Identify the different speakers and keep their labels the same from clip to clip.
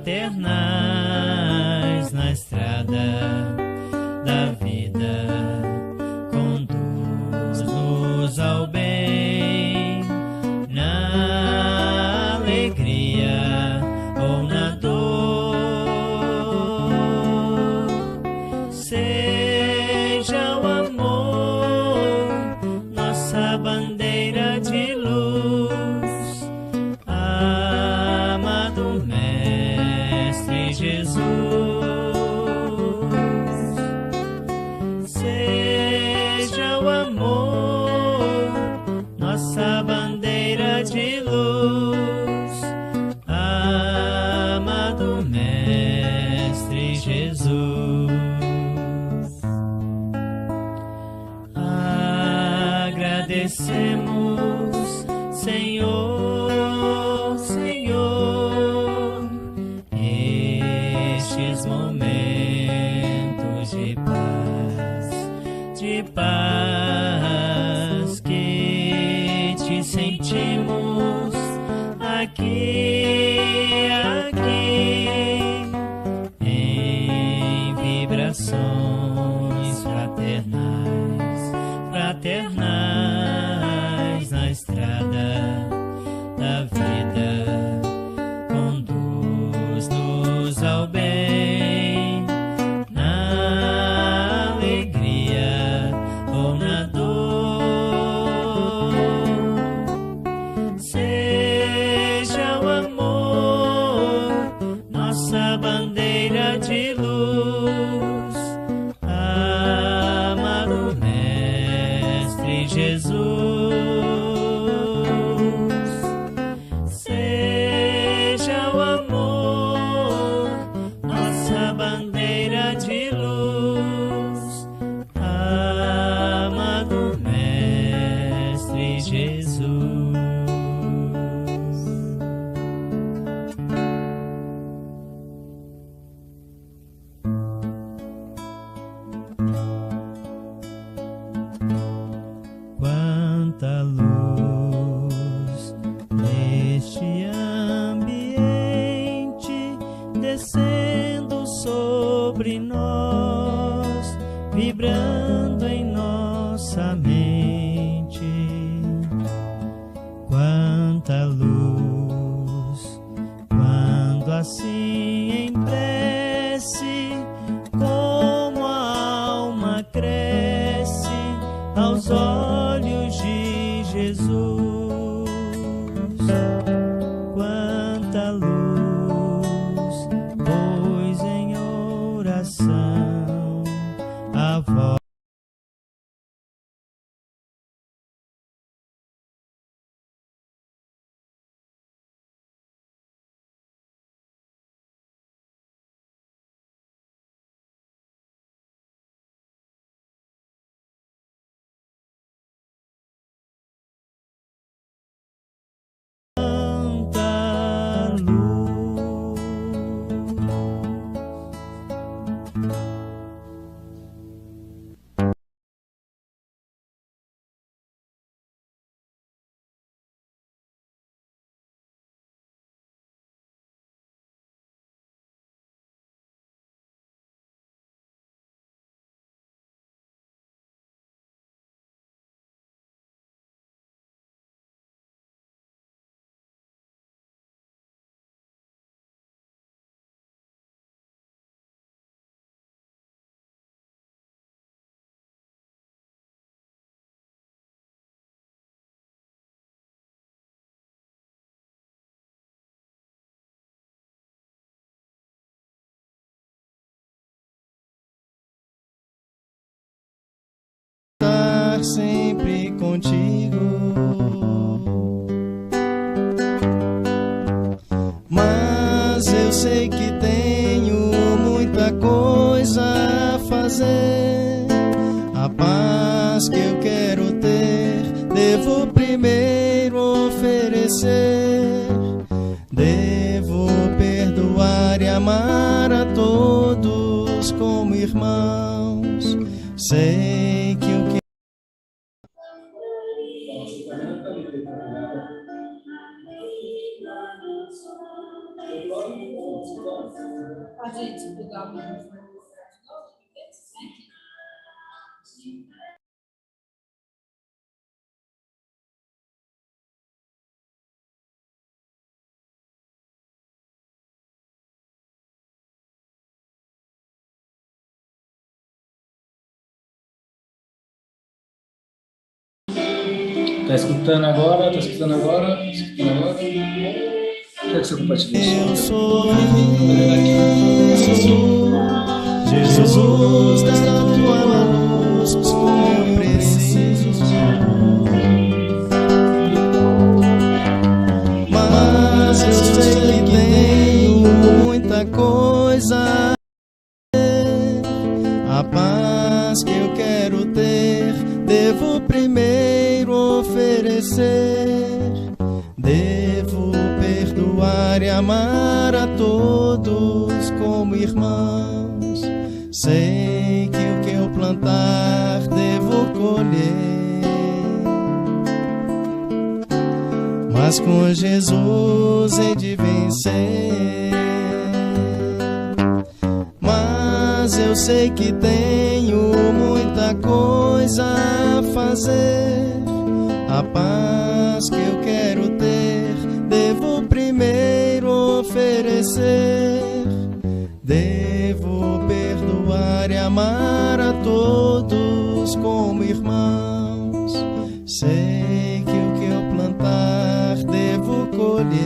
Speaker 1: fraternais na estrada da vida. Conduz-nos ao bem, na alegria ou na dor. Seja o amor nossa bandeira de luz, amado Mestre Jesus. Seja o amor nossa bandeira de luz, amado Mestre Jesus. Agradecemos, Senhor, Senhor, estes momentos de paz que te sentimos aqui, em vibrações fraternais na estrada da vida. Conduz-nos ao bem, na alegria ou na dor. Seja o amor nossa bandeira de luz, amado Mestre Jesus. Seja o amor nossa bandeira de luz, amado Mestre Jesus. Quanta luz neste ambiente, descendo sobre nós, vibrando em nossa mente. Quanta luz, quando assim em prece, como a alma cresce aos olhos de Jesus. Quanta luz, pois em oração a voz
Speaker 2: sempre contigo, mas eu sei que tenho muita coisa a fazer. A paz que eu quero ter, devo primeiro oferecer. Devo perdoar e amar a todos como irmãos. Sei que o que
Speaker 3: Pode divulgar o microfone de novo,
Speaker 4: Tá escutando agora? Tá escutando agora? Tá escutando agora? Quer que você compartilhe?
Speaker 2: Eu sou Jesus, da tua luz, como eu preciso. Mas eu sei que tenho muita coisa. A paz que eu quero ter, devo primeiro oferecer. Devo perdoar e amar a todos como irmãos. Sei que o que eu plantar, devo colher. Mas com Jesus hei de vencer. Mas eu sei que tenho muita coisa a fazer. A paz que eu quero ter, devo primeiro oferecer. Devo perdoar e amar a todos como irmãos. Sei que o que eu plantar, devo colher.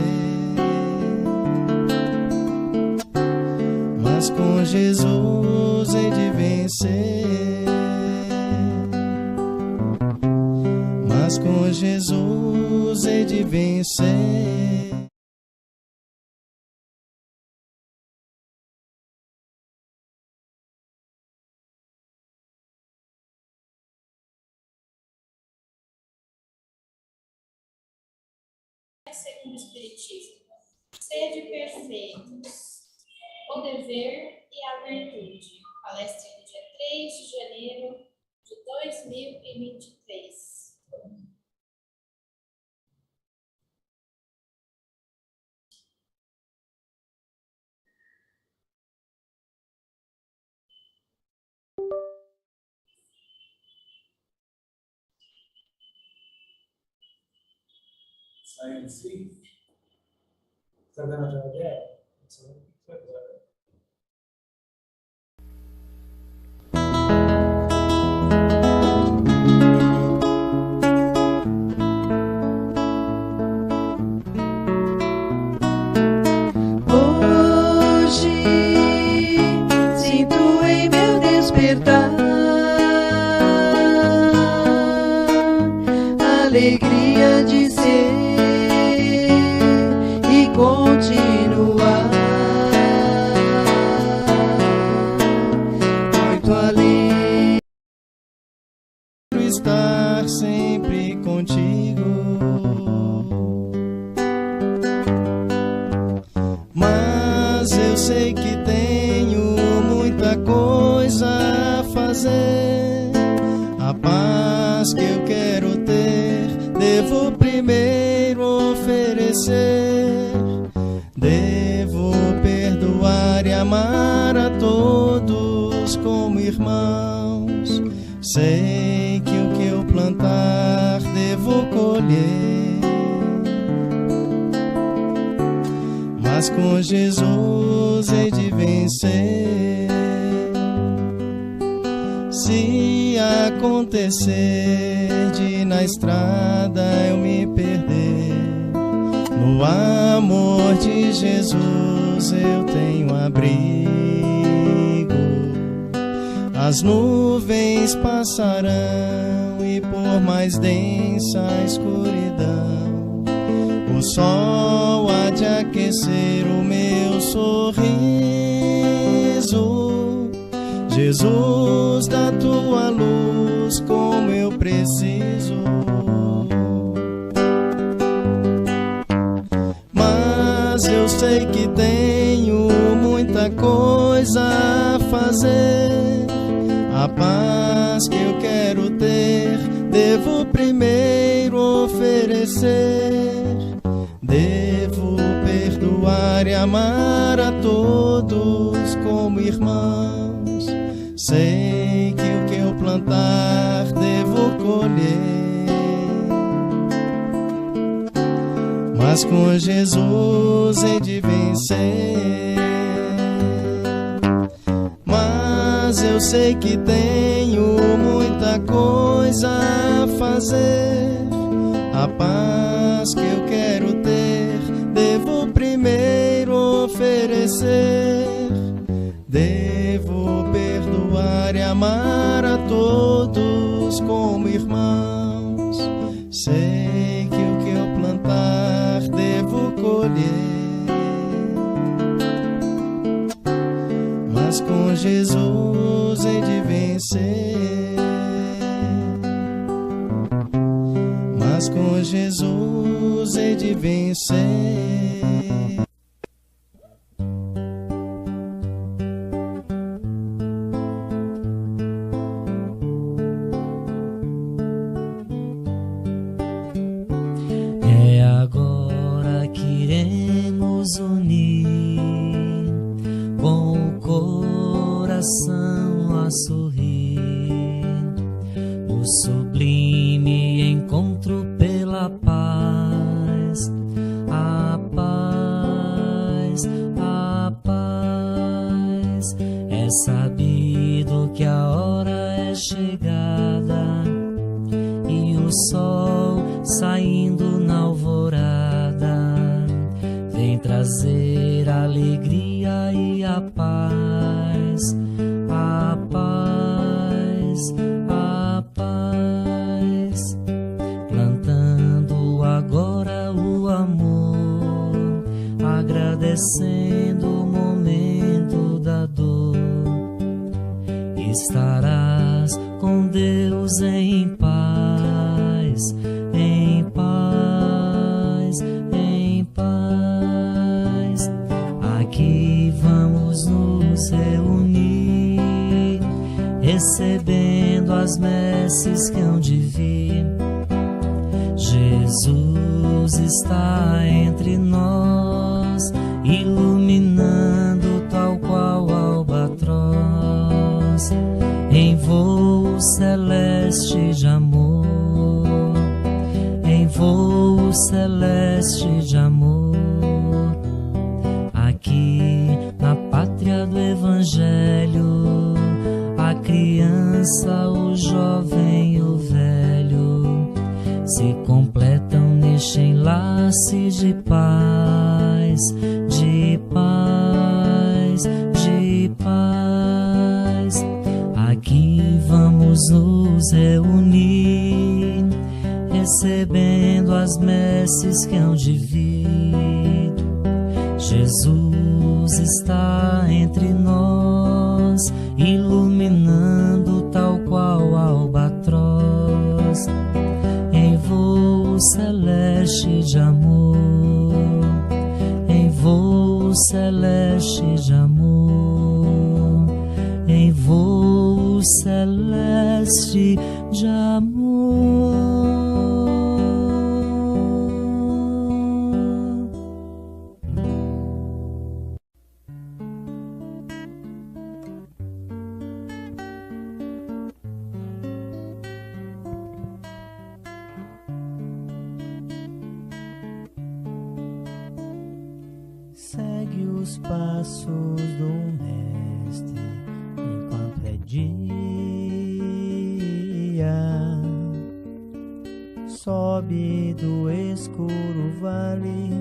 Speaker 2: Mas com Jesus hei de vencer. Mas com Jesus hei de vencer.
Speaker 3: Segundo o Espiritismo, sede perfeitos, o dever e a virtude. Palestra do dia 3 de janeiro de 2023.
Speaker 4: Saindo assim? Tá vendo a janela dela?
Speaker 5: Hoje sinto em meu despertar a alegria de ser e continuar muito além.
Speaker 2: Quero estar sempre contigo. Mas eu sei que tenho muita coisa a fazer. A paz que eu quero ter, devo primeiro oferecer. Devo perdoar e amar a todos como irmãos. Sei que o que eu plantar, devo colher. Mas com Jesus hei de vencer. Se acontecer de na estrada eu me perder, no amor de Jesus eu tenho abrigo. As nuvens passarão e por mais densa a escuridão, o sol há de aquecer o meu sorriso. Jesus, da tua luz, como eu preciso. Mas eu sei que tenho muita coisa a fazer. A paz que eu quero ter, devo primeiro oferecer. Devo perdoar e amar a todos como irmãos. Sei que o que eu plantar devo colher, mas com Jesus hei de vencer. Mas eu sei que tenho muita coisa a fazer. A paz que eu quero ter, devo primeiro oferecer. Devo perdoar e amar a todos como irmãos. Sei que o que eu plantar devo colher, mas com Jesus hei de vencer. Mas com Jesus hei de vencer.
Speaker 1: É agora que iremos unir, com o coração a sorrir, o sublime encontro pela paz, a paz, a paz. É sabido que a hora é chegada e o sol saindo na alvorada vem trazer a alegria e a paz, a paz, a paz. Plantando agora o amor, agradecendo o momento da dor, estarás com Deus em paz, em paz, em paz. Aqui vamos nos reunir, recebendo as messes que hão de vir. Jesus está entre nós, iluminando tal qual albatroz, em voo celeste de amor, em voo celeste de amor. Aqui na pátria do Evangelho, a criança, o jovem e o velho se completam neste enlace de paz, de paz, de paz. Aqui vamos nos reunir, recebendo as messes que hão de vir. Jesus está entre nós, iluminando tal qual albatroz, em voo celeste de amor, em voo celeste de amor, em voo celeste de amor. Segue os passos do Mestre enquanto é dia. Sobe do escuro vale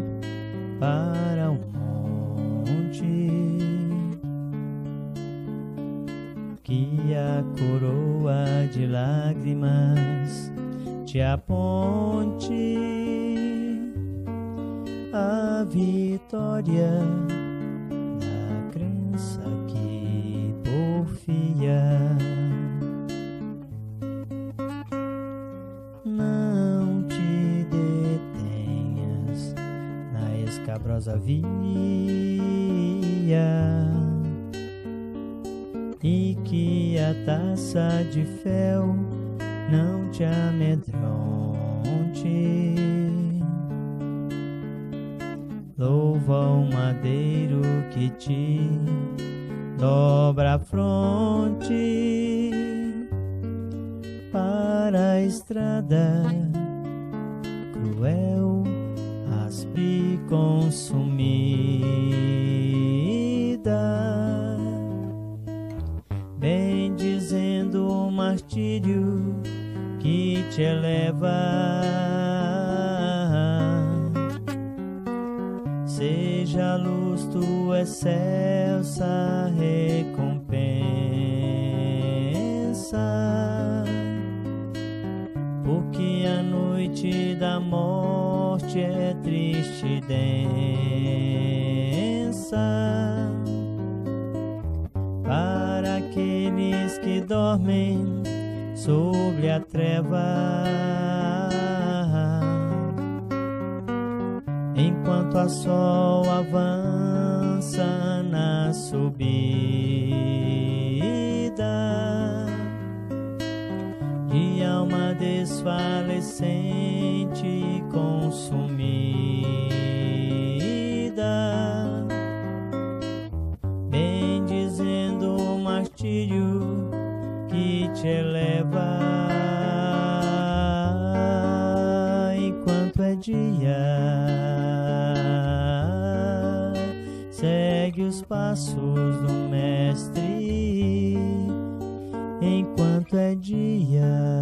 Speaker 1: para o monte, que a coroa de lágrimas te aponte a vitória da crença que porfia. Não te detenhas na escabrosa via, e que a taça de fel não te amedronte. Louva o madeiro que te dobra a fronte para a estrada cruel, áspera e consumida, bem dizendo o martírio que te eleva. Seja a luz tua excelsa recompensa, porque a noite da morte é triste e densa. Para aqueles que dormem sobre a treva, enquanto a sol avança na subida, de alma desfalecente e consumida, bem dizendo o martírio que te eleva. Enquanto é dia, segue os passos do Mestre. Enquanto é dia.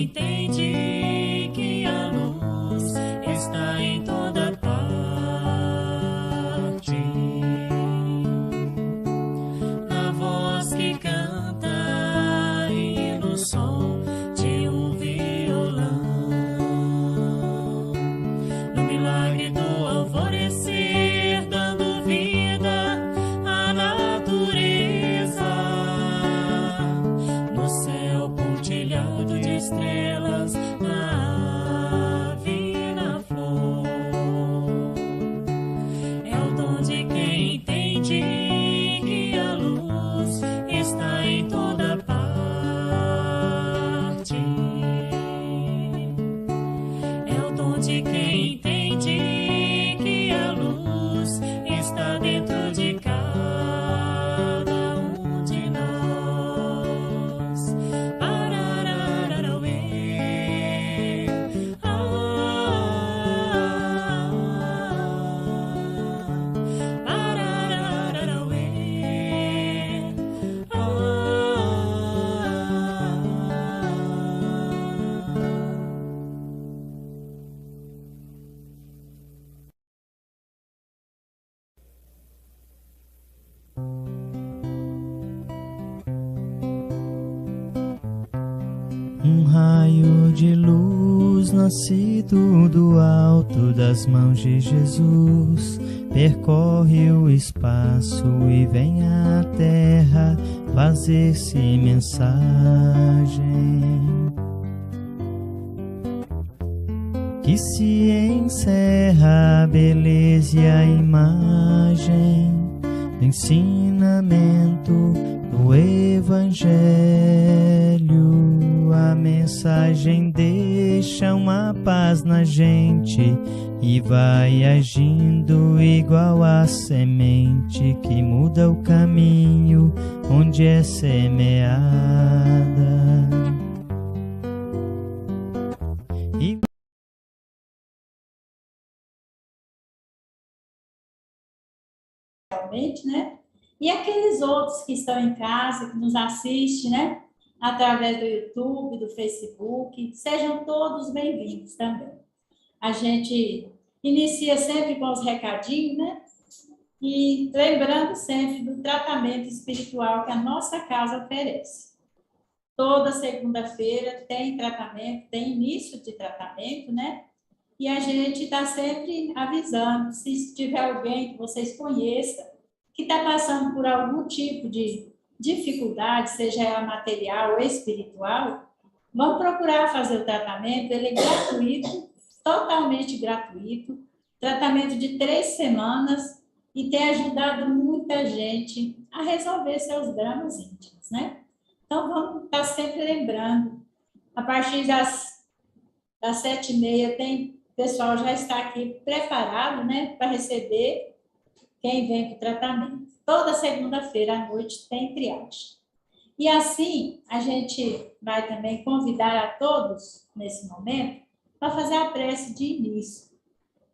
Speaker 6: entende que a luz está em toda parte, na voz que canta e no som de um violão, no milagre do alvorecer, dando vida à natureza, no céu pontilhado de estrelas, na ave e na flor. É o dom de quem entende que a luz está em toda parte. É o dom de quem entende que a luz está dentro de cada um de nós. Ararararauê, ararararauê,
Speaker 1: Um raio de luz nascido do alto das mãos de Jesus percorre o espaço e vem à terra fazer-se mensagem. Que se encerra a beleza e a imagem do ensinamento do Evangelho. A mensagem deixa uma paz na gente e vai agindo igual a semente que muda o caminho onde é semeada. E
Speaker 7: realmente, né? E aqueles outros que estão em casa, que nos assistem, né? Através do YouTube, do Facebook, sejam todos bem-vindos também. A gente inicia sempre com os recadinhos, né? E lembrando sempre do tratamento espiritual que a nossa casa oferece. Toda segunda-feira tem tratamento, tem início de tratamento, né? E a gente está sempre avisando, se tiver alguém que vocês conheçam, que está passando por algum tipo de dificuldade, seja ela material ou espiritual, vão procurar fazer o tratamento. Ele é gratuito, totalmente gratuito, tratamento de 3 semanas e tem ajudado muita gente a resolver seus dramas íntimos, né? Então, vamos estar sempre lembrando, a partir das 7h30 tem, o pessoal já está aqui preparado, né, para receber quem vem para o tratamento. Toda segunda-feira à noite tem triagem. E assim, a gente vai também convidar a todos, nesse momento, para fazer a prece de início.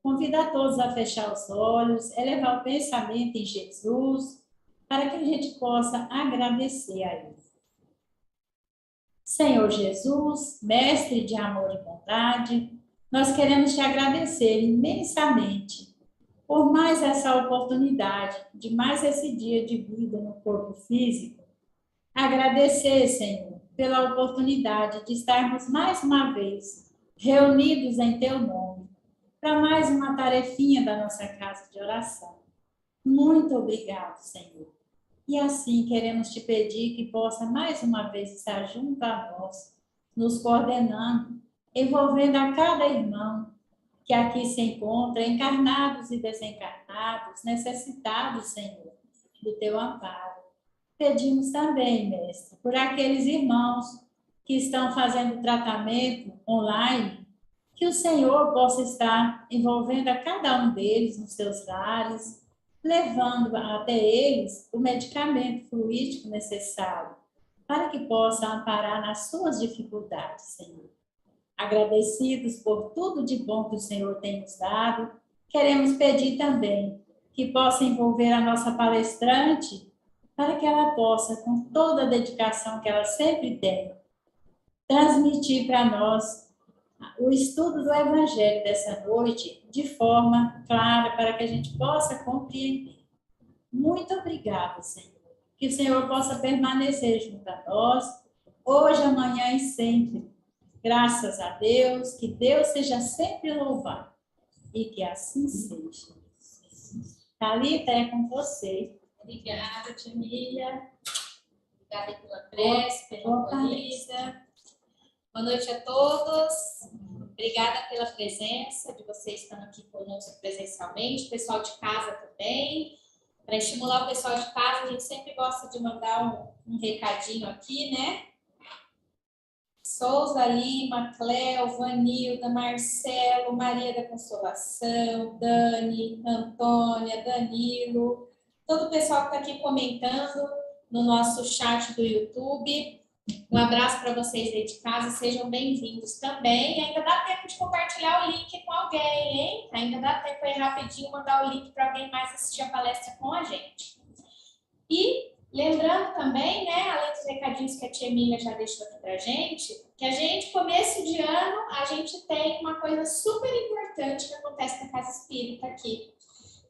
Speaker 7: Convidar todos a fechar os olhos, elevar o pensamento em Jesus, para que a gente possa agradecer a Ele. Senhor Jesus, mestre de amor e bondade, nós queremos te agradecer imensamente por mais essa oportunidade, de mais esse dia de vida no corpo físico. Agradecer, Senhor, pela oportunidade de estarmos mais uma vez reunidos em Teu nome, para mais uma tarefinha da nossa casa de oração. Muito obrigado, Senhor. E assim queremos te pedir que possa mais uma vez estar junto a nós, nos coordenando, envolvendo a cada irmão que aqui se encontra, encarnados e desencarnados, necessitados, Senhor, do Teu amparo. Pedimos também, Mestre, por aqueles irmãos que estão fazendo tratamento online, que o Senhor possa estar envolvendo a cada um deles nos seus lares, levando até eles o medicamento fluídico necessário, para que possa amparar nas suas dificuldades, Senhor. Agradecidos por tudo de bom que o Senhor tem nos dado, queremos pedir também que possa envolver a nossa palestrante, para que ela possa, com toda a dedicação que ela sempre tem, transmitir para nós o estudo do Evangelho dessa noite de forma clara, para que a gente possa compreender. Muito obrigada, Senhor. Que o Senhor possa permanecer junto a nós, hoje, amanhã e sempre. Graças a Deus, que Deus seja sempre louvado e que assim seja. Thalita, é com você.
Speaker 3: Obrigada, tia Emília. Obrigada pela prece, pela corrida. Boa noite a todos. Obrigada pela presença de vocês estando aqui conosco presencialmente, o pessoal de casa também. Para estimular o pessoal de casa, a gente sempre gosta de mandar um recadinho aqui, né? Souza Lima, Cléo, Vanilda, Marcelo, Maria da Consolação, Dani, Antônia, Danilo, todo o pessoal que está aqui comentando no nosso chat do YouTube. Um abraço para vocês aí de casa, sejam bem-vindos também. E ainda dá tempo de compartilhar o link com alguém, hein? Ainda dá tempo aí rapidinho mandar o link para alguém mais assistir a palestra com a gente. E lembrando também, né, além dos recadinhos que a tia Emília já deixou aqui para a gente, que a gente, começo de ano, a gente tem uma coisa super importante que acontece na Casa Espírita aqui,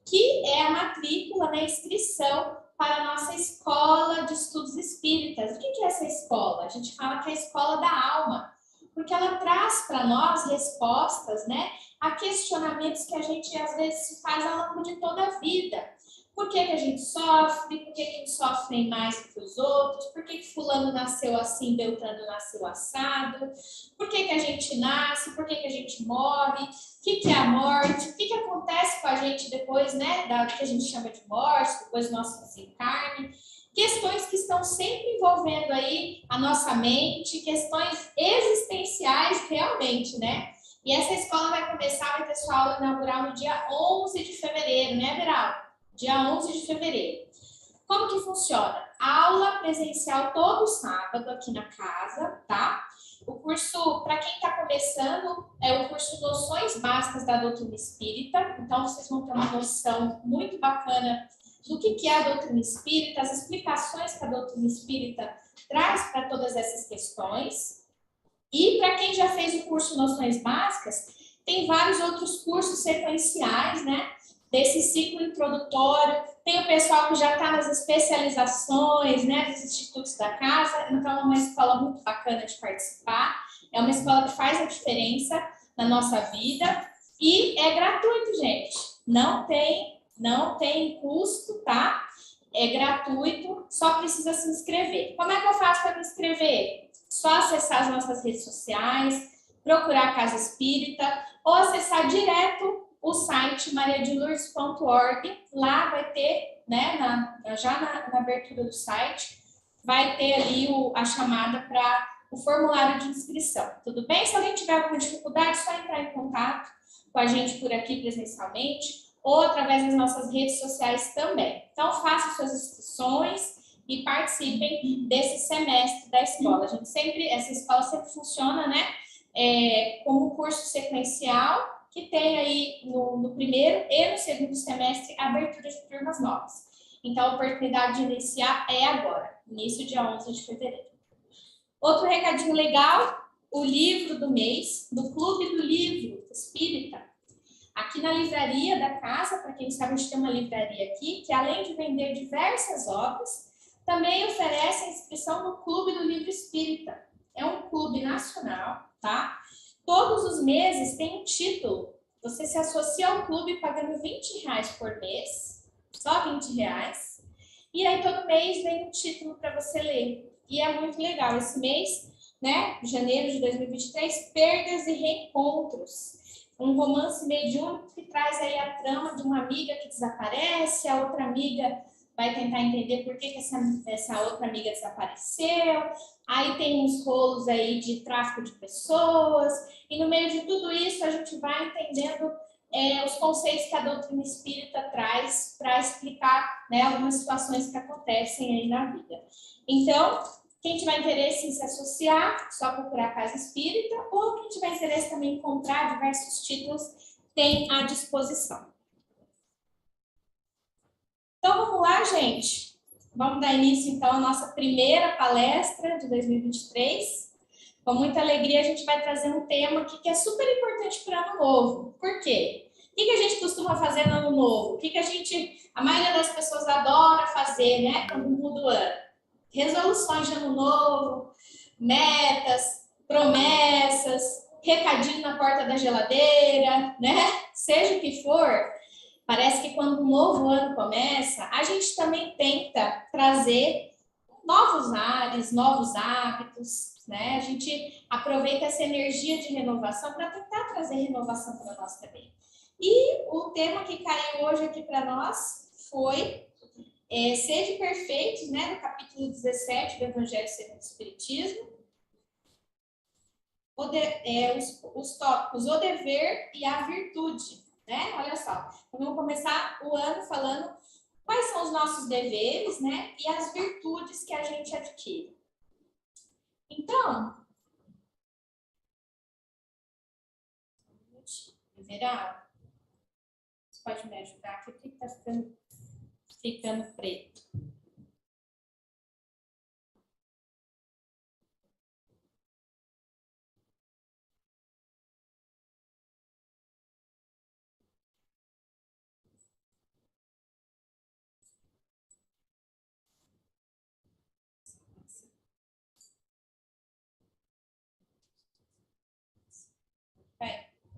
Speaker 3: que é a matrícula, né, inscrição para a nossa escola de estudos espíritas. O que é essa escola? A gente fala que é a escola da alma, porque ela traz para nós respostas, né, a questionamentos que a gente às vezes se faz ao longo de toda a vida. Por que a gente sofre? Por que uns sofrem mais que os outros? Por que fulano nasceu assim, Beltrano nasceu assado? Por que a gente nasce? Por que a gente morre? O que é a morte? O que acontece com a gente depois, né, da que a gente chama de morte, depois do nosso desencarne? Questões que estão sempre envolvendo aí a nossa mente, questões existenciais realmente, né? E essa escola vai começar, vai ter sua aula inaugural no dia 11 de fevereiro, né, Beraldo? Dia 11 de fevereiro. Como que funciona? Aula presencial todo sábado aqui na casa, tá? O curso, para quem está começando, é o curso Noções Básicas da Doutrina Espírita. Então, vocês vão ter uma noção muito bacana do que é a doutrina espírita, as explicações que a doutrina espírita traz para todas essas questões. E para quem já fez o curso Noções Básicas, tem vários outros cursos sequenciais, né? Desse ciclo introdutório, tem o pessoal que já está nas especializações, né, dos institutos da casa, então é uma escola muito bacana de participar, é uma escola que faz a diferença na nossa vida e é gratuito, gente, não tem custo, tá? É gratuito, só precisa se inscrever. Como é que eu faço para me inscrever? Só acessar as nossas redes sociais, procurar a Casa Espírita ou acessar direto o site mariadlourdes.org. Lá vai ter, né, já na abertura do site, vai ter ali a chamada para o formulário de inscrição. Tudo bem? Se alguém tiver alguma dificuldade, é só entrar em contato com a gente por aqui presencialmente ou através das nossas redes sociais também. Então, façam suas inscrições e participem desse semestre da escola. Essa escola sempre funciona, né, como curso sequencial, que tem aí no primeiro e no segundo semestre a abertura de turmas novas. Então, a oportunidade de iniciar é agora, início dia 11 de fevereiro. Outro recadinho legal, o livro do mês, do Clube do Livro Espírita. Aqui na livraria da casa, para quem sabe, a gente tem uma livraria aqui, que além de vender diversas obras, também oferece a inscrição no Clube do Livro Espírita. É um clube nacional, tá? Todos os meses tem um título. Você se associa ao clube pagando R$20 por mês, só R$20. E aí todo mês vem um título para você ler. E é muito legal. Esse mês, né, janeiro de 2023, Perdas e Reencontros. Um romance mediúnico que traz aí a trama de uma amiga que desaparece, a outra amiga vai tentar entender por que essa outra amiga desapareceu. Aí tem uns rolos aí de tráfico de pessoas. E no meio de tudo isso, a gente vai entendendo os conceitos que a doutrina espírita traz para explicar, né, algumas situações que acontecem aí na vida. Então, quem tiver interesse em se associar, só procurar a Casa Espírita, ou quem tiver interesse também em comprar diversos títulos, tem à disposição. Então, vamos lá, gente. Vamos dar início, então, à nossa primeira palestra de 2023. Com muita alegria, a gente vai trazer um tema aqui que é super importante para o ano novo. Por quê? O que a gente costuma fazer no ano novo? O que a maioria das pessoas adora fazer, né? Quando muda o ano? Resoluções de ano novo, metas, promessas, recadinho na porta da geladeira, né? Seja o que for, parece que quando um novo ano começa, a gente também tenta trazer novos ares, novos hábitos, né? A gente aproveita essa energia de renovação para tentar trazer renovação para nós também. E o tema que caiu hoje aqui para nós foi Sede Perfeitos, né? No capítulo 17 do Evangelho segundo o Espiritismo. Os tópicos, o dever e a virtude, né? Olha só, então, vamos começar o ano falando quais são os nossos deveres, né? E as virtudes que a gente adquire. Então, Verá, você pode me ajudar aqui? Por que está ficando preto?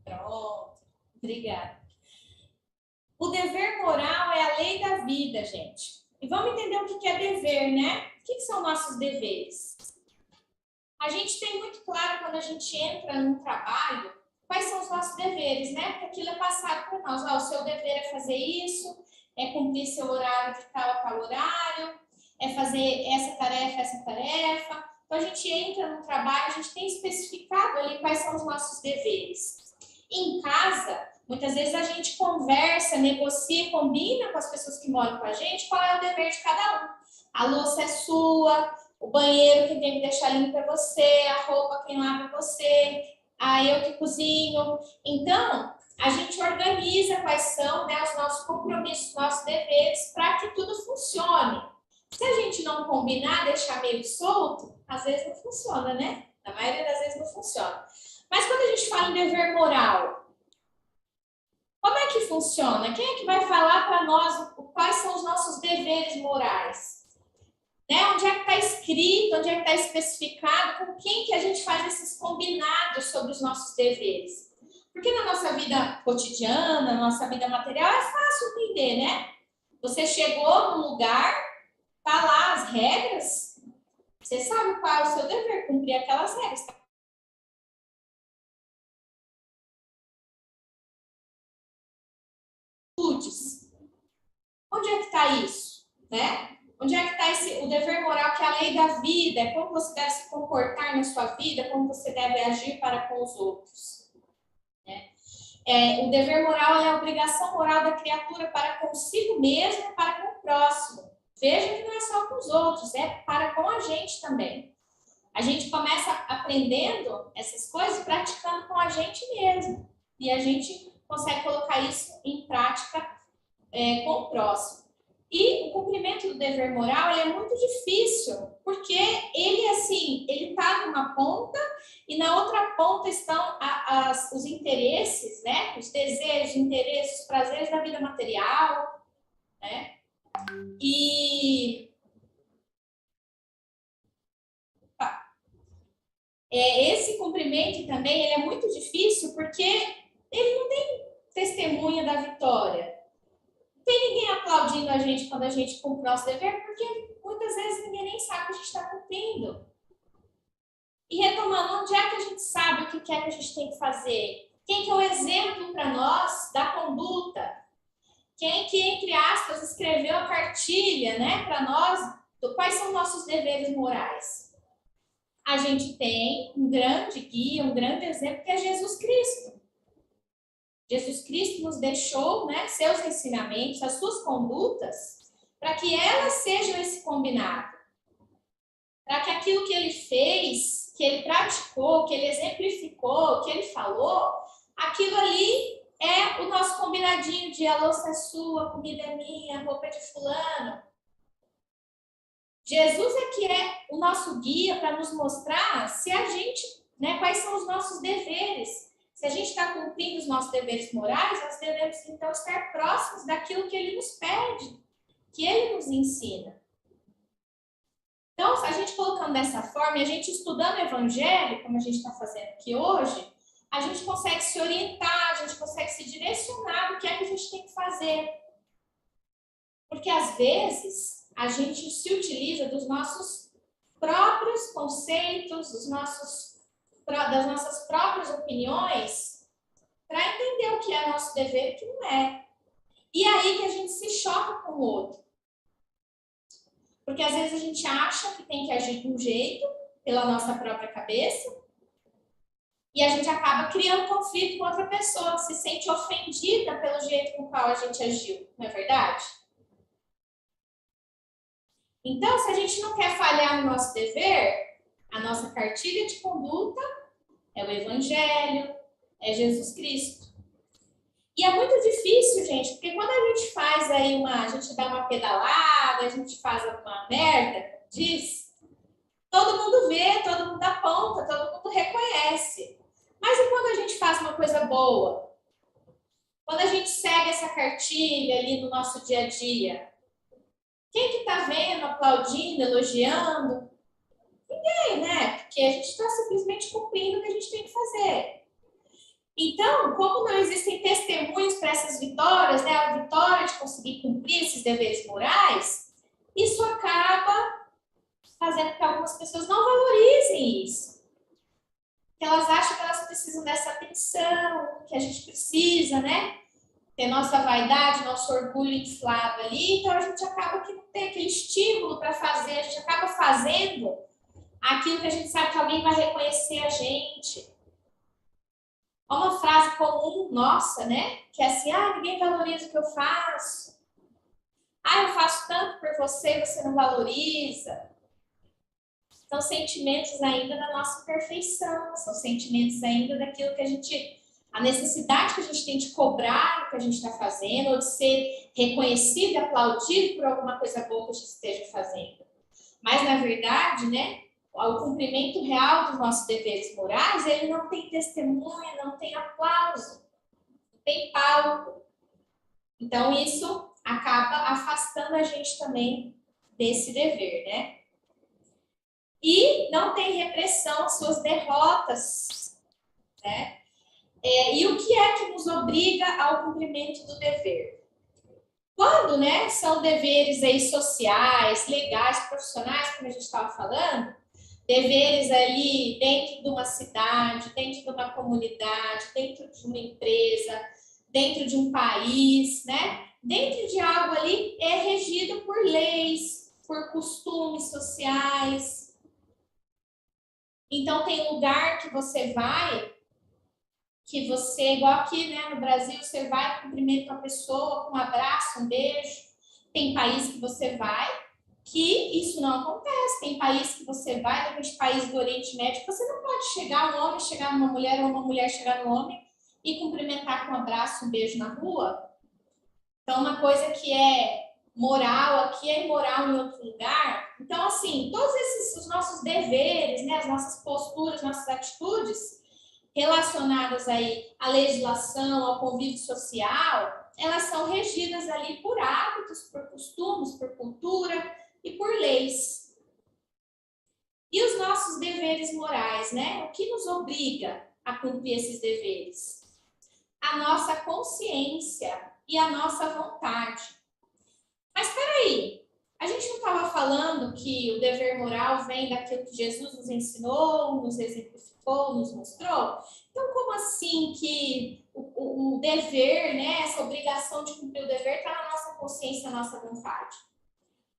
Speaker 3: Pronto, obrigada. O dever moral é a lei da vida, gente. E vamos entender o que é dever, né? O que são nossos deveres? A gente tem muito claro quando a gente entra num trabalho, quais são os nossos deveres, né? Porque aquilo é passado por nós. O seu dever é fazer isso, é cumprir seu horário de tal a tal horário, é fazer essa tarefa. Então, a gente entra num trabalho, a gente tem especificado ali quais são os nossos deveres. Em casa, muitas vezes a gente conversa, negocia, combina com as pessoas que moram com a gente qual é o dever de cada um. A louça é sua, o banheiro quem tem que deixar limpo é você, a roupa quem lava é você, eu que cozinho. Então, a gente organiza quais são, né, os nossos compromissos, os nossos deveres para que tudo funcione. Se a gente não combinar, deixar meio solto, às vezes não funciona, né? Na maioria das vezes não funciona. Mas quando a gente fala em dever moral, como é que funciona? Quem é que vai falar para nós quais são os nossos deveres morais? Né? Onde é que está escrito, onde é que está especificado, com quem que a gente faz esses combinados sobre os nossos deveres? Porque na nossa vida cotidiana, na nossa vida material, é fácil entender, né? Você chegou num lugar, tá lá as regras, você sabe qual é o seu dever, cumprir aquelas regras. Onde é que está isso? Né? Onde é que está o dever moral, que é a lei da vida, é como você deve se comportar na sua vida, como você deve agir para com os outros. Né? O dever moral é a obrigação moral da criatura para consigo mesmo e para com o próximo. Veja que não é só com os outros, é para com a gente também. A gente começa aprendendo essas coisas, praticando com a gente mesmo. E a gente consegue colocar isso em prática com o próximo. E o cumprimento do dever moral ele é muito difícil, porque ele está numa ponta e na outra ponta estão os interesses, né? Os desejos, interesses, os prazeres da vida material, né? E esse cumprimento também ele é muito difícil porque ele não tem testemunha da vitória. Não tem ninguém aplaudindo a gente quando a gente cumpre o nosso dever, porque muitas vezes ninguém nem sabe que a gente está cumprindo. E retomando, onde é que a gente sabe o que é que a gente tem que fazer? Quem que é o exemplo para nós da conduta? Quem que, entre aspas, escreveu a cartilha, né, para nós, quais são nossos deveres morais? A gente tem um grande guia, um grande exemplo, que é Jesus Cristo. Jesus Cristo nos deixou, né, seus ensinamentos, as suas condutas, para que elas sejam esse combinado. Para que aquilo que ele fez, que ele praticou, que ele exemplificou, que ele falou, aquilo ali é o nosso combinadinho de a louça é sua, a comida é minha, a roupa é de fulano. Jesus é que é o nosso guia para nos mostrar se a gente né? Quais são os nossos deveres? Se a gente está cumprindo os nossos deveres morais, nós devemos, então, estar próximos daquilo que ele nos pede, que ele nos ensina. Então, a gente colocando dessa forma, e a gente estudando o Evangelho, como a gente está fazendo aqui hoje, a gente consegue se orientar, a gente consegue se direcionar do que é que a gente tem que fazer. Porque, às vezes, a gente se utiliza dos nossos próprios conceitos, das nossas próprias opiniões, para entender o que é nosso dever e o que não é. E aí que a gente se choca com o outro. Porque, às vezes, a gente acha que tem que agir de um jeito, pela nossa própria cabeça, e a gente acaba criando conflito com outra pessoa, que se sente ofendida pelo jeito com o qual a gente agiu, não é verdade? Então, se a gente não quer falhar no nosso dever, a nossa cartilha de conduta é o Evangelho, é Jesus Cristo. E é muito difícil, gente, porque quando a gente faz aí a gente dá uma pedalada, a gente faz uma merda, todo mundo vê, todo mundo aponta, todo mundo reconhece. Mas e quando a gente faz uma coisa boa? Quando a gente segue essa cartilha ali no nosso dia a dia? Quem que tá vendo, aplaudindo, elogiando? Ninguém, né? Porque a gente está simplesmente cumprindo o que a gente tem que fazer. Então, como não existem testemunhos para essas vitórias, né? A vitória de conseguir cumprir esses deveres morais, isso acaba fazendo com que algumas pessoas não valorizem isso. Que elas acham que elas precisam dessa atenção, que a gente precisa, né? Ter nossa vaidade, nosso orgulho inflado ali, então a gente acaba que não tem aquele estímulo para fazer, a gente acaba fazendo aquilo que a gente sabe que alguém vai reconhecer a gente. Há uma frase comum nossa, né? Que é assim, ninguém valoriza o que eu faço. Eu faço tanto por você, você não valoriza. São sentimentos ainda da nossa imperfeição, são sentimentos ainda daquilo que a necessidade que a gente tem de cobrar o que a gente está fazendo, ou de ser reconhecido e aplaudido por alguma coisa boa que a gente esteja fazendo. Mas, na verdade, né, o cumprimento real dos nossos deveres morais, ele não tem testemunha, não tem aplauso, não tem palco. Então, isso acaba afastando a gente também desse dever, né? E não tem repressão às suas derrotas, né? E o que é que nos obriga ao cumprimento do dever? Quando, né, são deveres aí sociais, legais, profissionais, como a gente estava falando, deveres ali dentro de uma cidade, dentro de uma comunidade, dentro de uma empresa, dentro de um país, né? Dentro de algo ali é regido por leis, por costumes sociais. Então, tem lugar que você vai, que você, igual aqui, né, no Brasil, você vai, cumprimenta a pessoa com um abraço, um beijo. Tem país que você vai que isso não acontece. Tem país que você vai, de repente, país do Oriente Médio, você não pode chegar um homem, chegar numa mulher, ou uma mulher chegar no homem e cumprimentar com um abraço, um beijo na rua. Então, uma coisa que é moral aqui é imoral em outro lugar. Então, assim, todos os nossos deveres, né, as nossas posturas, nossas atitudes relacionadas aí à legislação, ao convívio social, elas são regidas ali por hábitos, por costumes, por cultura e por leis. E os nossos deveres morais, né? O que nos obriga a cumprir esses deveres? A nossa consciência e a nossa vontade. Mas peraí, a gente não estava falando que o dever moral vem daquilo que Jesus nos ensinou, nos exemplificou, nos mostrou? Então, como assim que o dever, né, essa obrigação de cumprir o dever está na nossa consciência, na nossa vontade?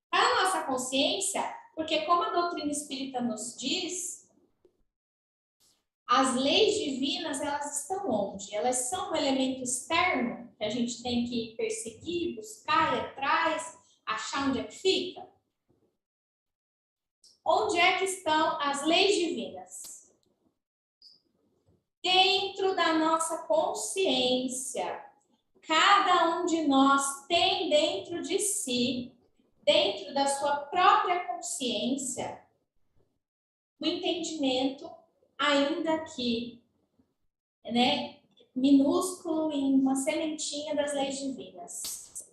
Speaker 3: Está na nossa consciência, porque como a doutrina espírita nos diz, as leis divinas, elas estão onde? Elas são um elemento externo que a gente tem que perseguir, buscar, ir atrás, achar onde é que fica? Onde é que estão as leis divinas? Dentro da nossa consciência. Cada um de nós tem dentro de si, dentro da sua própria consciência, o entendimento, ainda que, né, minúsculo, em uma sementinha das leis divinas.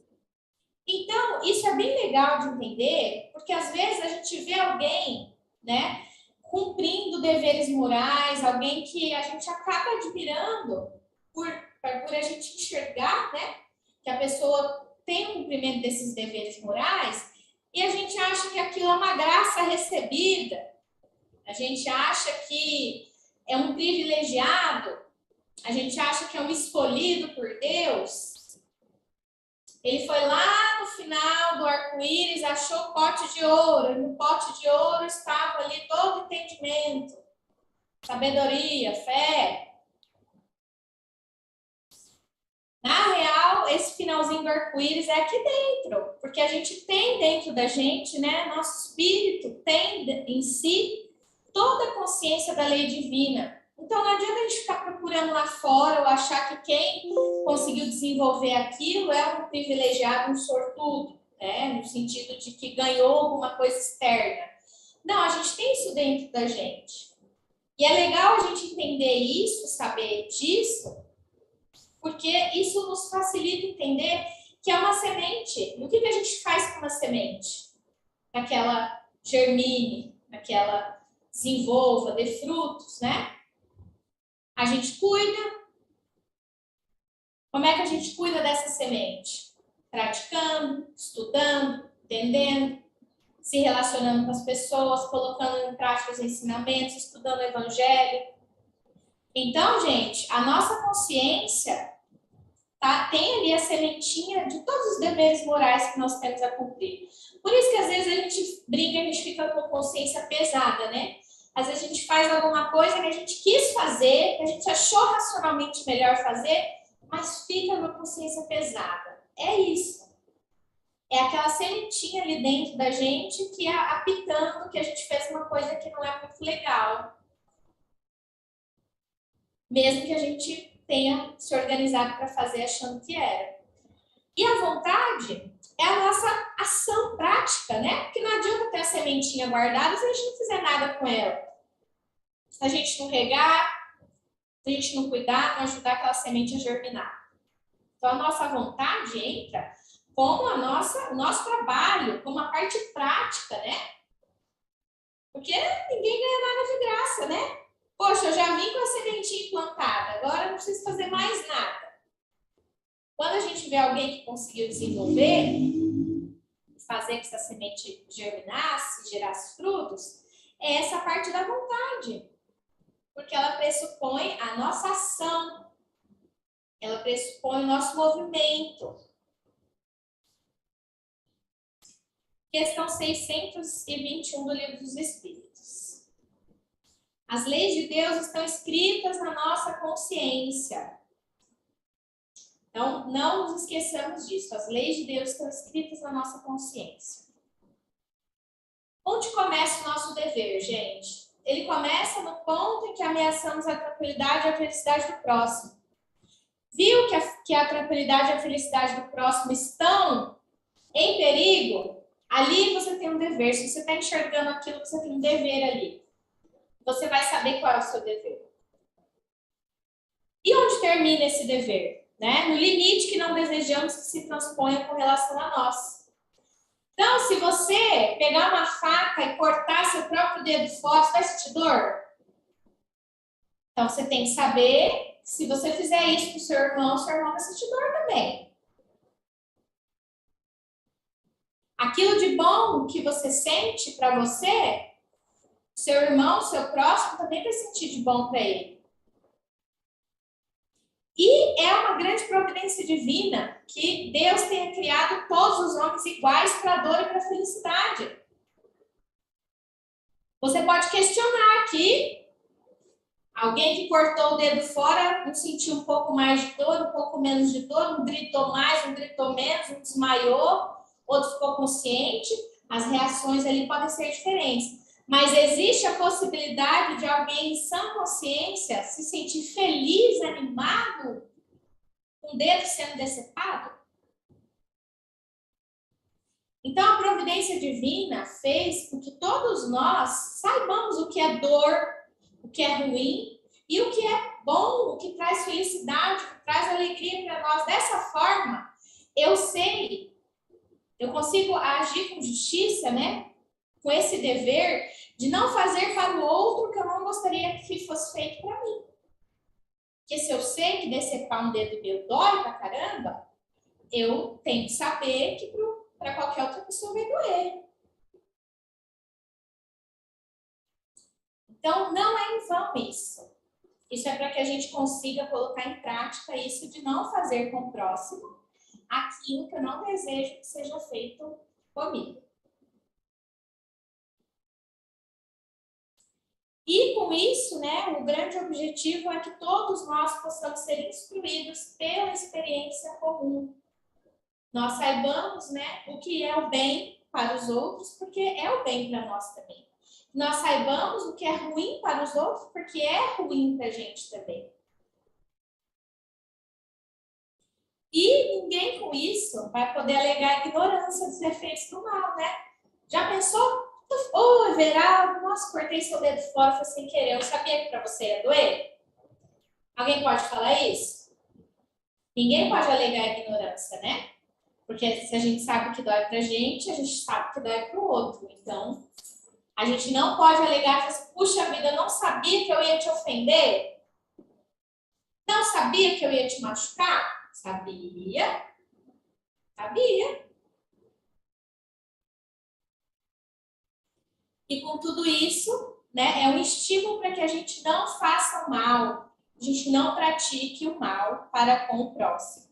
Speaker 3: Então, isso é bem legal de entender, porque às vezes a gente vê alguém, né, cumprindo deveres morais, alguém que a gente acaba admirando por a gente enxergar, né, que a pessoa tem o cumprimento desses deveres morais, e a gente acha que aquilo é uma graça recebida, a gente acha que é um privilegiado, a gente acha que é um escolhido por Deus. Ele foi lá no final do arco-íris, achou o pote de ouro, e no pote de ouro estava ali todo entendimento, sabedoria, fé. Na real, esse finalzinho do arco-íris é aqui dentro, porque a gente tem dentro da gente, né, nosso espírito tem em si toda a consciência da lei divina. Então, não adianta a gente ficar procurando lá fora ou achar que quem conseguiu desenvolver aquilo é um privilegiado, um sortudo, né, no sentido de que ganhou alguma coisa externa. Não, a gente tem isso dentro da gente. E é legal a gente entender isso, saber disso, porque isso nos facilita entender que é uma semente. E o que a gente faz com uma semente? Para que ela germine, para que ela desenvolva, dê frutos, né? A gente cuida. Como é que a gente cuida dessa semente? Praticando, estudando, entendendo, se relacionando com as pessoas, colocando em prática os ensinamentos, estudando o evangelho. Então, gente, a nossa consciência tem ali a sementinha de todos os deveres morais que nós temos a cumprir. Por isso que às vezes a gente brinca, a gente fica com consciência pesada, né? Às vezes a gente faz alguma coisa que a gente quis fazer, que a gente achou racionalmente melhor fazer, mas fica com a consciência pesada. É isso. É aquela sementinha ali dentro da gente que é apitando que a gente fez uma coisa que não é muito legal. Mesmo que a gente tenha se organizado para fazer achando que era. E a vontade é a nossa ação prática, né? Porque não adianta ter a sementinha guardada se a gente não fizer nada com ela. Se a gente não regar, se a gente não cuidar, não ajudar aquela semente a germinar. Então, a nossa vontade entra como o nosso trabalho, como a parte prática, né? Porque ninguém ganha nada de graça, né? Poxa, eu já vim com a sementinha plantada, agora não preciso fazer mais nada. Quando a gente vê alguém que conseguiu desenvolver, fazer que essa semente germinasse, gerasse frutos, é essa parte da vontade. Porque ela pressupõe a nossa ação, ela pressupõe o nosso movimento. Questão 621 do Livro dos Espíritos. As leis de Deus estão escritas na nossa consciência. Então, não nos esqueçamos disso. As leis de Deus estão escritas na nossa consciência. Onde começa o nosso dever, gente? Ele começa no ponto em que ameaçamos a tranquilidade e a felicidade do próximo. Viu que a tranquilidade e a felicidade do próximo estão em perigo? Ali você tem um dever. Se você está enxergando aquilo, você tem um dever ali. Você vai saber qual é o seu dever. E onde termina esse dever? Né? No limite que não desejamos que se transponha com relação a nós. Então, se você pegar uma faca e cortar seu próprio dedo fora, você vai sentir dor? Então, você tem que saber que se você fizer isso para o seu irmão vai sentir dor também. Aquilo de bom que você sente para você, seu irmão, seu próximo, também vai sentir de bom para ele. E é uma grande providência divina que Deus tenha criado todos os homens iguais para a dor e para a felicidade. Você pode questionar aqui, alguém que cortou o dedo fora, um sentiu um pouco mais de dor, um pouco menos de dor, um gritou mais, um gritou menos, um desmaiou, outro ficou consciente, as reações ali podem ser diferentes. Mas existe a possibilidade de alguém em sã consciência se sentir feliz, animado, com o dedo sendo decepado? Então, a providência divina fez com que todos nós saibamos o que é dor, o que é ruim e o que é bom, o que traz felicidade, o que traz alegria para nós. Dessa forma, eu sei, eu consigo agir com justiça, né? Com esse dever de não fazer para o outro o que eu não gostaria que fosse feito para mim. Porque se eu sei que decepar um dedo meu dói pra caramba, eu tenho que saber que para qualquer outra pessoa vai doer. Então, não é em vão isso. Isso é para que a gente consiga colocar em prática isso de não fazer com o próximo aquilo que eu não desejo que seja feito comigo. E com isso, né, o grande objetivo é que todos nós possamos ser instruídos pela experiência comum. Nós saibamos, né, o que é o bem para os outros, porque é o bem para nós também. Nós saibamos o que é ruim para os outros, porque é ruim para a gente também. E ninguém com isso vai poder alegar a ignorância dos efeitos do mal, né? Já pensou? Ô, Everaldo, nossa, cortei seu dedo fora, foi sem querer. Eu sabia que para você ia doer? Alguém pode falar isso? Ninguém pode alegar a ignorância, né? Porque se a gente sabe que dói pra gente, a gente sabe que dói pro outro. Então, a gente não pode alegar e falar assim, puxa vida, eu não sabia que eu ia te ofender? Não sabia que eu ia te machucar? Sabia. Sabia. E com tudo isso, né, é um estímulo para que a gente não faça o mal, a gente não pratique o mal para com o próximo.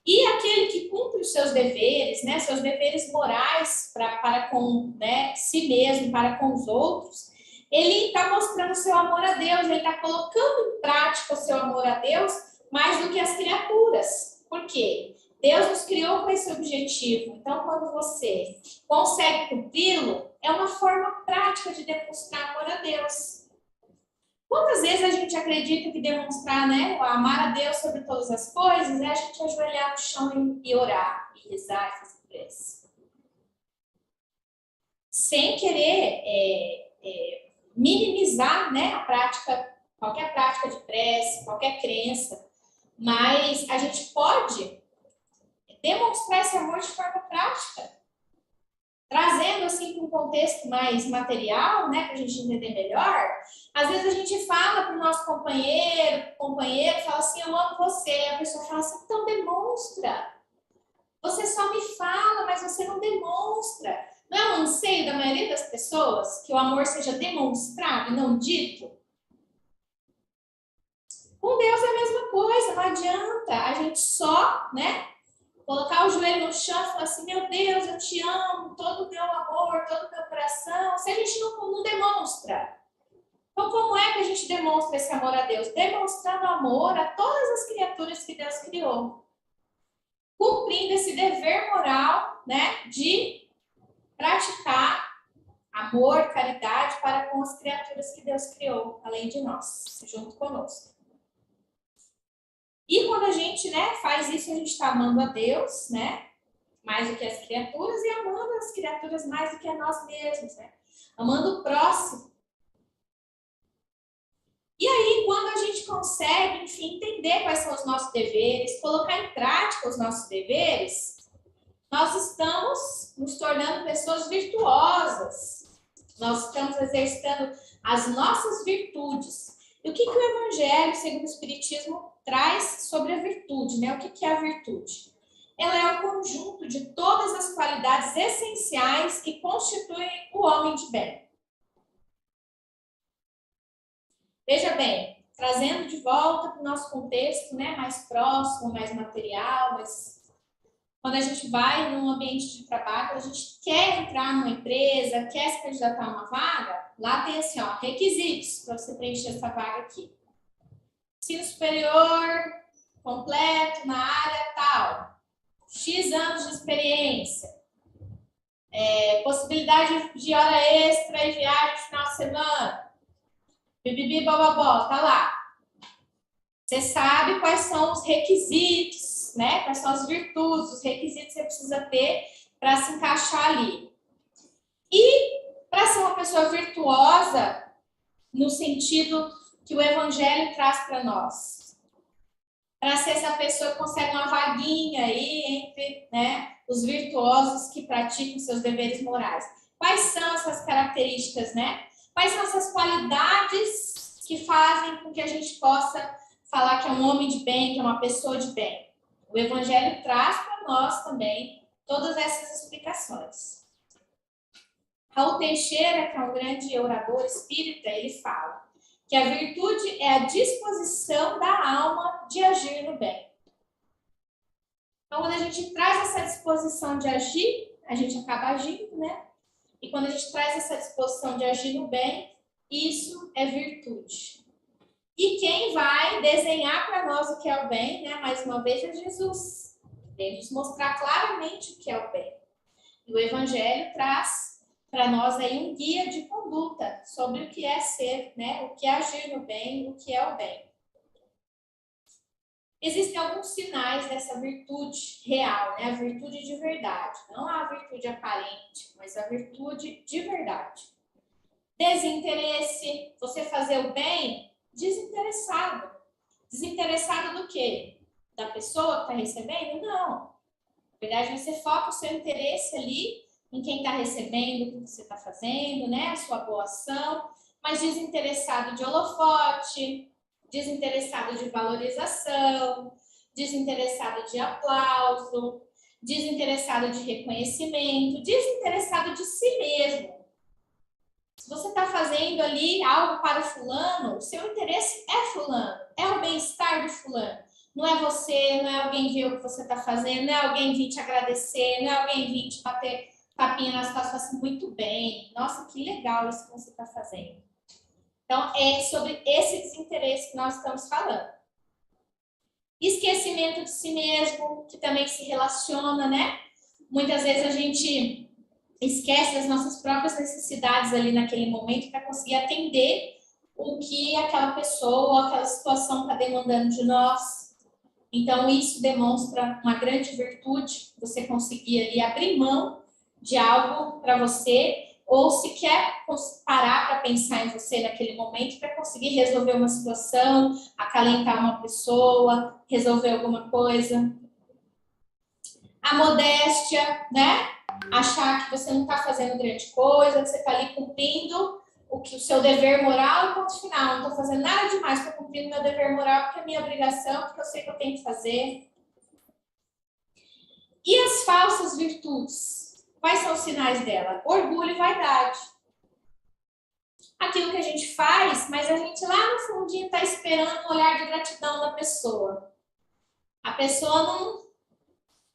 Speaker 3: E aquele que cumpre os seus deveres, né, seus deveres morais para com, né, si mesmo, para com os outros, ele está mostrando o seu amor a Deus, ele está colocando em prática o seu amor a Deus mais do que as criaturas. Por quê? Deus nos criou com esse objetivo. Então, quando você consegue cumpri-lo, é uma forma prática de demonstrar amor a Deus. Quantas vezes a gente acredita que demonstrar, né, amar a Deus sobre todas as coisas é a gente ajoelhar no chão e orar, e rezar e fazer prece. Sem querer minimizar, né, a prática, qualquer prática de prece, qualquer crença, mas a gente pode demonstrar esse amor de forma prática, trazendo assim para um contexto mais material, né, para a gente entender melhor. Às vezes a gente fala para o nosso companheiro, fala assim, eu amo você, a pessoa fala assim, então demonstra. Você só me fala, mas você não demonstra. Não é um anseio da maioria das pessoas que o amor seja demonstrado e não dito? Com Deus é a mesma coisa, não adianta a gente só, né, colocar o joelho no chão e falar assim, meu Deus, eu te amo, todo o meu amor, todo o meu coração, se a gente não demonstra. Então, como é que a gente demonstra esse amor a Deus? Demonstrando amor a todas as criaturas que Deus criou. Cumprindo esse dever moral, né, de praticar amor, caridade para com as criaturas que Deus criou, além de nós, junto conosco. E quando a gente, né, faz isso, a gente está amando a Deus, né, mais do que as criaturas, e amando as criaturas mais do que a nós mesmos, né, amando o próximo. E aí, quando a gente consegue, enfim, entender quais são os nossos deveres, colocar em prática os nossos deveres, nós estamos nos tornando pessoas virtuosas. Nós estamos exercitando as nossas virtudes. E o que o Evangelho, segundo o Espiritismo, traz sobre a virtude, né? O que é a virtude? Ela é o conjunto de todas as qualidades essenciais que constituem o homem de bem. Veja bem, trazendo de volta para o nosso contexto, né, mais próximo, mais material, mas quando a gente vai num ambiente de trabalho, a gente quer entrar numa empresa, quer se candidatar a uma vaga, lá tem assim, ó, requisitos para você preencher essa vaga aqui. Ensino superior, completo, na área tal, X anos de experiência, possibilidade de hora extra e viagem no final de semana, bibibi, bababó, tá lá. Você sabe quais são os requisitos, né? Quais são as virtudes, os requisitos que você precisa ter para se encaixar ali. E Para ser uma pessoa virtuosa, no sentido que o Evangelho traz para nós. Para ser essa pessoa que consegue uma vaguinha aí entre, né, os virtuosos que praticam seus deveres morais. Quais são essas características, né? Quais são essas qualidades que fazem com que a gente possa falar que é um homem de bem, que é uma pessoa de bem? O Evangelho traz para nós também todas essas explicações. Raul Teixeira, que é um grande orador espírita, ele fala que a virtude é a disposição da alma de agir no bem. Então, quando a gente traz essa disposição de agir, a gente acaba agindo, né? E quando a gente traz essa disposição de agir no bem, isso é virtude. E quem vai desenhar para nós o que é o bem, né? Mais uma vez, é Jesus. Ele nos mostrar claramente o que é o bem. E o Evangelho traz para nós aí um guia de conduta sobre o que é ser, né? O que é agir no bem, o que é o bem. Existem alguns sinais dessa virtude real, né? A virtude de verdade. Não a virtude aparente, mas a virtude de verdade. Desinteresse, você fazer o bem desinteressado. Desinteressado do quê? Da pessoa que está recebendo? Não. Na verdade, você foca o seu interesse ali em quem está recebendo, o que você está fazendo, né? A sua boa ação, mas desinteressado de holofote, desinteressado de valorização, desinteressado de aplauso, desinteressado de reconhecimento, desinteressado de si mesmo. Se você está fazendo ali algo para fulano, o seu interesse é fulano, é o bem-estar do fulano. Não é você, não é alguém ver o que você está fazendo, não é alguém vir te agradecer, não é alguém vir te bater tapinha nas costas assim, muito bem. Nossa, que legal isso que você está fazendo. Então, é sobre esse desinteresse que nós estamos falando. Esquecimento de si mesmo, que também se relaciona, né? Muitas vezes a gente esquece das nossas próprias necessidades ali naquele momento para conseguir atender o que aquela pessoa ou aquela situação está demandando de nós. Então, isso demonstra uma grande virtude, você conseguir ali abrir mão de algo para você, ou se quer parar para pensar em você naquele momento para conseguir resolver uma situação, acalentar uma pessoa, resolver alguma coisa. A modéstia, né? Achar que você não está fazendo grande coisa, que você está ali cumprindo o seu dever moral e ponto final. Não estou fazendo nada demais para cumprir o meu dever moral, porque é minha obrigação, porque eu sei que eu tenho que fazer. E as falsas virtudes? Quais são os sinais dela? Orgulho e vaidade. Aquilo que a gente faz, mas a gente lá no fundinho está esperando um olhar de gratidão da pessoa. A pessoa não...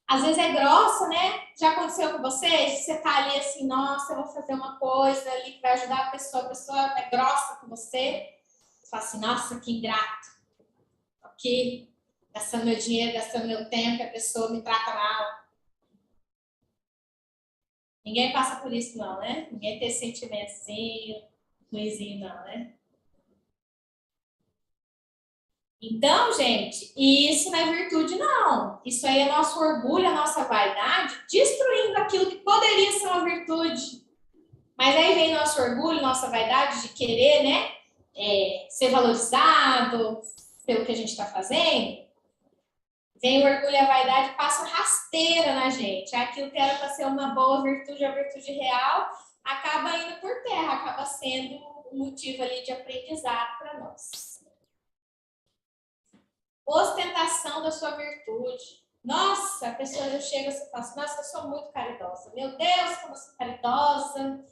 Speaker 3: Às vezes é grossa, né? Já aconteceu com vocês? Você tá ali assim, nossa, eu vou fazer uma coisa ali que vai ajudar a pessoa é grossa com você. Você fala assim, nossa, que ingrato. Aqui, gastando meu dinheiro, gastando meu tempo, a pessoa me trata mal. Ninguém passa por isso, não, né? Ninguém tem esse sentimentozinho, ruizinho, não, né? Então, gente, isso não é virtude, não. Isso aí é nosso orgulho, a nossa vaidade, destruindo aquilo que poderia ser uma virtude. Mas aí vem nosso orgulho, nossa vaidade de querer, né? Ser valorizado pelo que a gente está fazendo. Vem o orgulho e a vaidade, passa rasteira na gente. Aquilo que era para ser uma boa virtude, a virtude real, acaba indo por terra, acaba sendo um motivo ali de aprendizado para nós. Ostentação da sua virtude. Nossa, a pessoa chega e fala assim, nossa, eu sou muito caridosa. Meu Deus, como eu sou caridosa.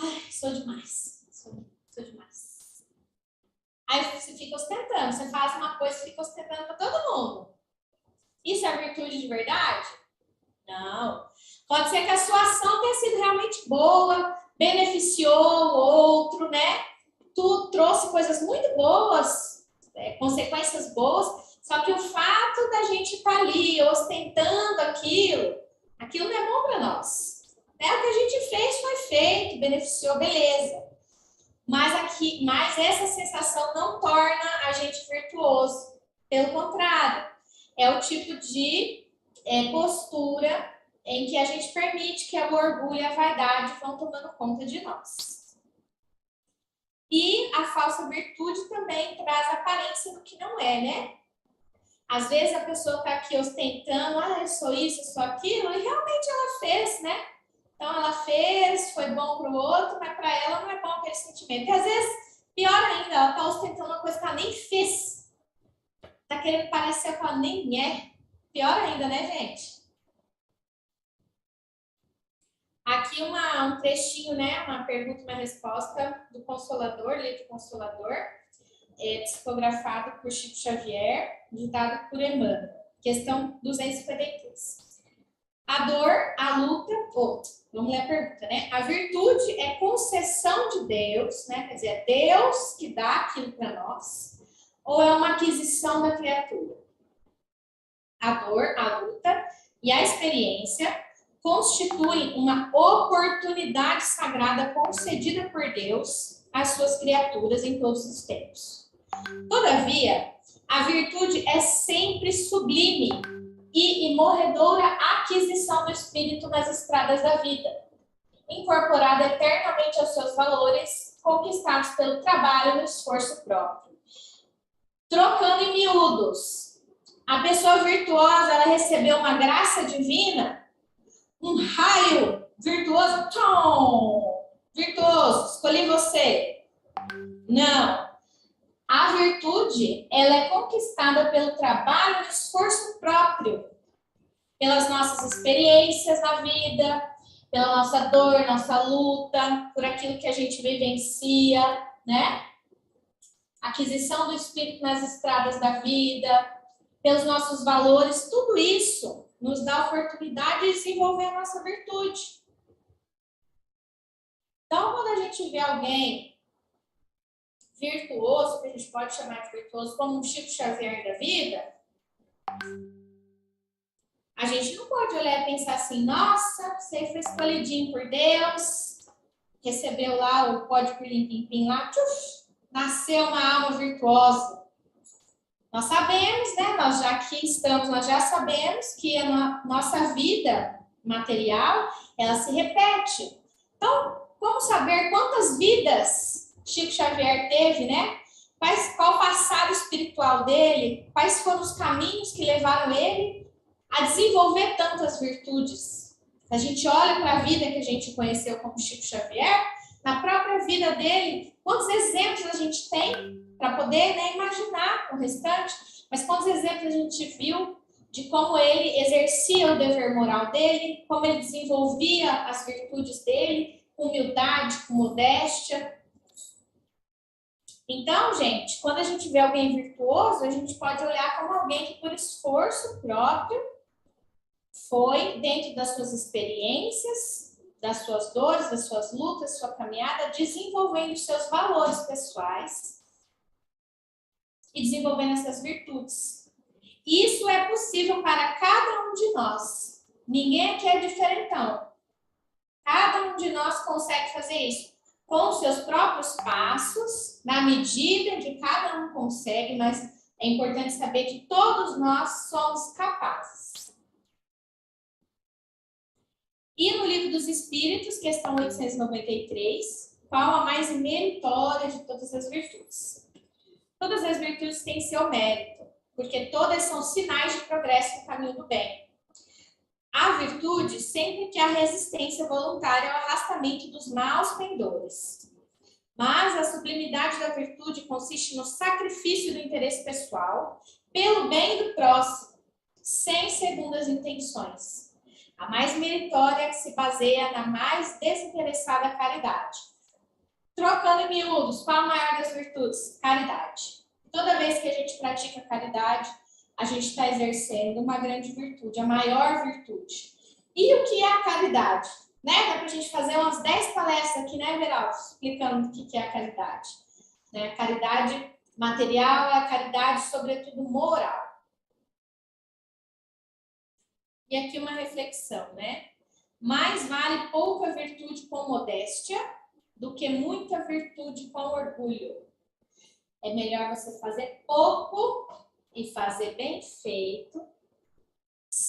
Speaker 3: Ai, sou demais. Sou demais. Aí você fica ostentando. Você faz uma coisa e fica ostentando para todo mundo. Isso é virtude de verdade? Não. Pode ser que a sua ação tenha sido realmente boa, beneficiou o outro, né? Tu trouxe coisas muito boas, consequências boas, só que o fato da gente estar ali ostentando aquilo não é bom para nós. Né? O que a gente fez foi feito, beneficiou, beleza. Mas essa sensação não torna a gente virtuoso. Pelo contrário, é o tipo de postura em que a gente permite que o orgulho e a vaidade vão tomando conta de nós. E a falsa virtude também traz aparência do que não é, né? Às vezes a pessoa está aqui ostentando, eu sou isso, eu sou aquilo, e realmente ela fez, né? Então ela fez, foi bom para o outro, mas para ela não é bom aquele sentimento. E às vezes, pior ainda, ela está ostentando uma coisa que ela nem fez. Está querendo parecer que ela nem é. Pior ainda, né, gente? Aqui um trechinho, né? Uma pergunta e uma resposta do Consolador, livro Consolador, psicografado por Chico Xavier, ditado por Emmanuel. Questão 253. A dor, a luta, vamos ler a pergunta, né? A virtude é concessão de Deus, né? Quer dizer, é Deus que dá aquilo para nós, ou é uma aquisição da criatura? A dor, a luta e a experiência constituem uma oportunidade sagrada concedida por Deus às suas criaturas em todos os tempos. Todavia, a virtude é sempre sublime e imorredoura aquisição do espírito nas estradas da vida, incorporada eternamente aos seus valores, conquistados pelo trabalho e no esforço próprio. Trocando em miúdos, a pessoa virtuosa, ela recebeu uma graça divina, um raio virtuoso, virtuoso, escolhi você. Não. A virtude, ela é conquistada pelo trabalho e esforço próprio, pelas nossas experiências na vida, pela nossa dor, nossa luta, por aquilo que a gente vivencia, né? Aquisição do espírito nas estradas da vida, pelos nossos valores, tudo isso nos dá a oportunidade de desenvolver a nossa virtude. Então, quando a gente vê alguém virtuoso, que a gente pode chamar de virtuoso, como um Chico Xavier da vida, a gente não pode olhar e pensar assim, nossa, você foi escolhidinho por Deus, recebeu lá o código Pirlim-Pim-Pim lá, nasceu uma alma virtuosa. Nós sabemos, né? Nós já aqui estamos, nós já sabemos que a nossa vida material, ela se repete. Então, como saber quantas vidas Chico Xavier teve, né? Qual o passado espiritual dele? Quais foram os caminhos que levaram ele a desenvolver tantas virtudes? A gente olha para a vida que a gente conheceu como Chico Xavier, na própria vida dele, quantos exemplos a gente tem para poder, né, imaginar o restante, mas quantos exemplos a gente viu de como ele exercia o dever moral dele, como ele desenvolvia as virtudes dele, com humildade, com modéstia. Então, gente, quando a gente vê alguém virtuoso, a gente pode olhar como alguém que, por esforço próprio, foi, dentro das suas experiências, das suas dores, das suas lutas, sua caminhada, desenvolvendo os seus valores pessoais e desenvolvendo essas virtudes. Isso é possível para cada um de nós. Ninguém aqui é diferentão. Cada um de nós consegue fazer isso com os seus próprios passos, na medida que cada um consegue, mas é importante saber que todos nós somos capazes. E no Livro dos Espíritos, questão 893, qual a mais meritória de todas as virtudes? Todas as virtudes têm seu mérito, porque todas são sinais de progresso no caminho do bem. A virtude sempre que há resistência voluntária ao arrastamento dos maus pendores. Mas a sublimidade da virtude consiste no sacrifício do interesse pessoal pelo bem do próximo, sem segundas intenções. A mais meritória se baseia na mais desinteressada caridade. Trocando em miúdos, qual a maior das virtudes? Caridade. Toda vez que a gente pratica caridade, a gente está exercendo uma grande virtude, a maior virtude. E o que é a caridade? Né? Dá para a gente fazer umas 10 palestras aqui, né, Veraldo? Explicando o que é a caridade. Né? A caridade material é a caridade, sobretudo, moral. E aqui uma reflexão, né? Mais vale pouca virtude com modéstia do que muita virtude com orgulho. É melhor você fazer pouco e fazer bem feito,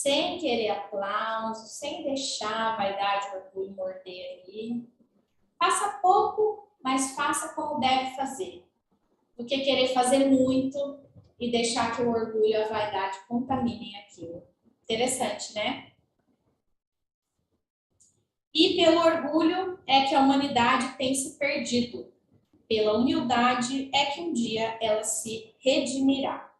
Speaker 3: sem querer aplauso, sem deixar a vaidade e o orgulho morder ali. Faça pouco, mas faça como deve fazer, do que querer fazer muito e deixar que o orgulho e a vaidade contaminem aquilo. Interessante, né? E pelo orgulho é que a humanidade tem se perdido. Pela humildade é que um dia ela se redimirá.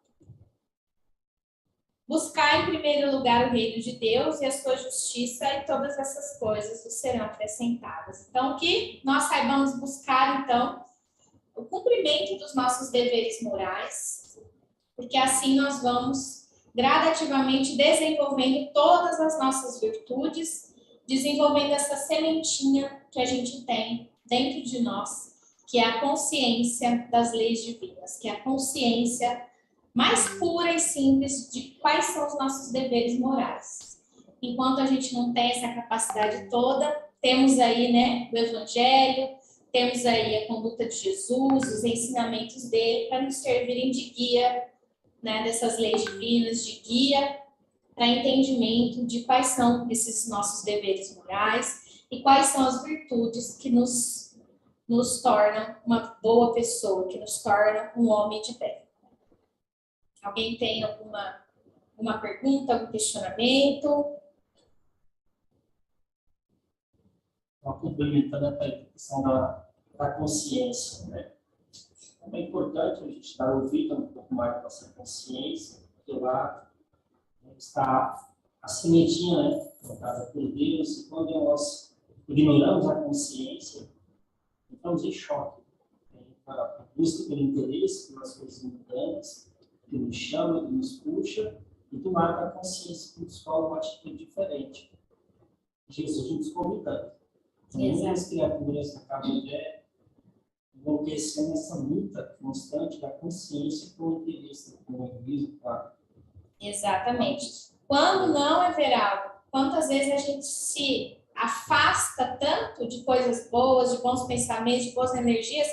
Speaker 3: Buscar em primeiro lugar o reino de Deus e a sua justiça, e todas essas coisas vos serão acrescentadas. Então, que nós saibamos buscar, então, o cumprimento dos nossos deveres morais, porque assim nós vamos gradativamente desenvolvendo todas as nossas virtudes, desenvolvendo essa sementinha que a gente tem dentro de nós, que é a consciência das leis divinas, que é a consciência mais pura e simples de quais são os nossos deveres morais. Enquanto a gente não tem essa capacidade toda, temos aí, né, o Evangelho, temos aí a conduta de Jesus, os ensinamentos dele, para nos servirem de guia, né, dessas leis divinas, de guia para entendimento de quais são esses nossos deveres morais e quais são as virtudes que nos tornam uma boa pessoa, que nos tornam um homem de bem. Alguém tem alguma pergunta, algum questionamento?
Speaker 8: Complementando a questão da consciência, né? É importante a gente dar ouvido um pouco mais da nossa consciência, porque lá está a sementinha, né, plantada por Deus, e quando nós ignoramos a consciência, estamos em choque. A busca pelo interesse, pelas coisas mundanas, que nos chama, que nos puxa, e do lado da consciência que nos coloca uma atitude diferente. Jesus nos convidando. Muitas criaturas acabam enlouquecendo essa luta constante da consciência com o interesse, com o egoísmo, claro.
Speaker 3: Exatamente. Quando não, Everaldo, quantas vezes a gente se afasta tanto de coisas boas, de bons pensamentos, de boas energias,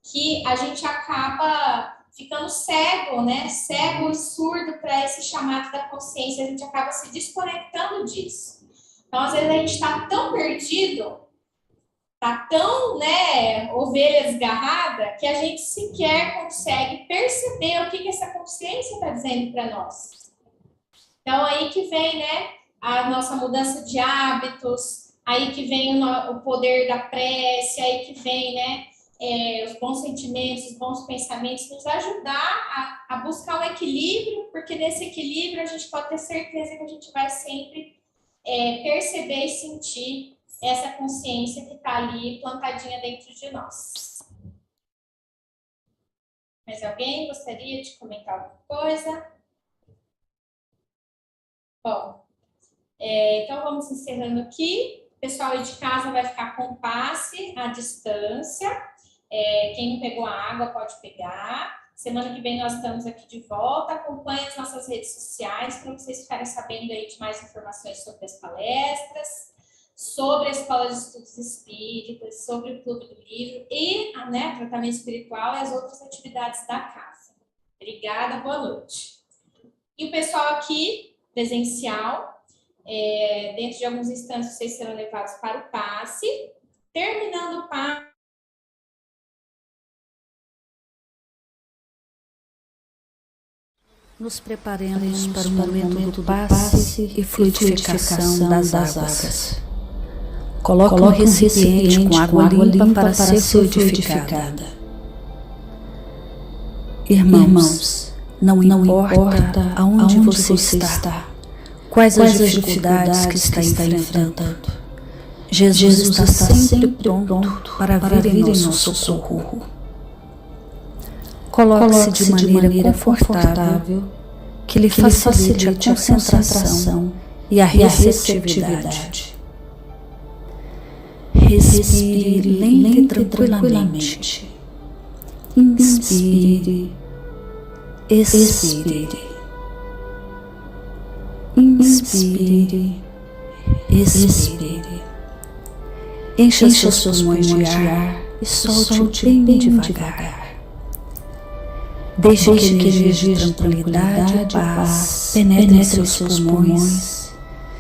Speaker 3: que a gente acaba ficando cego, né? Cego e surdo para esse chamado da consciência, a gente acaba se desconectando disso. Então, às vezes, a gente está tão perdido, está tão, né, ovelha desgarrada, que a gente sequer consegue perceber o que essa consciência está dizendo para nós. Então, aí que vem, né, a nossa mudança de hábitos, aí que vem o poder da prece, aí que vem, né, os bons sentimentos, os bons pensamentos, nos ajudar a buscar um equilíbrio, porque nesse equilíbrio a gente pode ter certeza que a gente vai sempre perceber e sentir essa consciência que está ali plantadinha dentro de nós. Mais alguém gostaria de comentar alguma coisa? Bom, então vamos encerrando aqui. O pessoal aí de casa vai ficar com passe à distância. Quem não pegou a água pode pegar. Semana que vem nós estamos aqui de volta. Acompanhe as nossas redes sociais para vocês ficarem sabendo aí de mais informações sobre as palestras, sobre a Escola de Estudos Espíritas, sobre o Clube do Livro e, né, tratamento espiritual e as outras atividades da casa. Obrigada, boa noite. E o pessoal aqui, presencial, dentro de alguns instantes vocês serão levados para o passe. Terminando o passe,
Speaker 9: nos preparemos para o momento do passe e fluidificação das águas. Coloque um recipiente com água limpa para ser fluidificada. Irmãos, não importa aonde você está, quais as dificuldades que está enfrentando, Jesus está sempre pronto para vir em nosso socorro. Coloque-se de maneira confortável, que lhe facilite a concentração e a receptividade. Respire lenta e tranquilamente. Inspire, expire. Inspire, expire. Encha seus pulmões de ar e solte-o bem devagar. Deixe que energia de tranquilidade e paz penetre seus pulmões,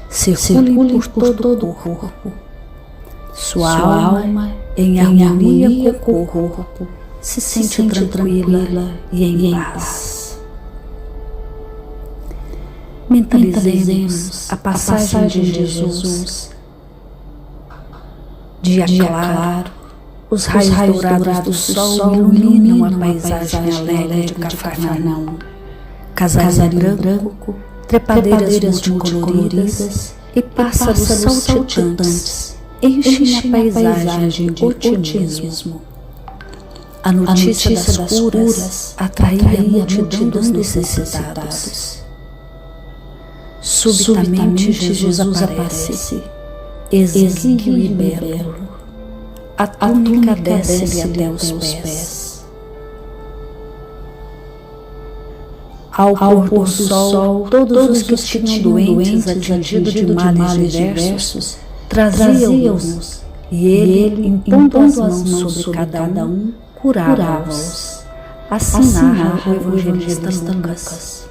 Speaker 9: circule por todo o corpo. Sua alma, em harmonia com o corpo, se sente tranquila e em paz. Mentalizemos a passagem de Jesus. Dia claro, os raios dourados do sol iluminam a paisagem alegre de Cafarnaum. Casais em branco, trepadeiras multicoloridas e pássaros saltitantes enchem a paisagem de otimismo. A notícia das curas atraía a multidão dos necessitados. Subitamente Jesus aparece, exíguo e belo. A túnica desce-lhe até os pés. Ao pôr do sol, todos os que tinham doentes atingidos de males diversos traziam-nos, e ele, impondo as mãos sobre cada um, curava-os. Assim narra o evangelista Lucas.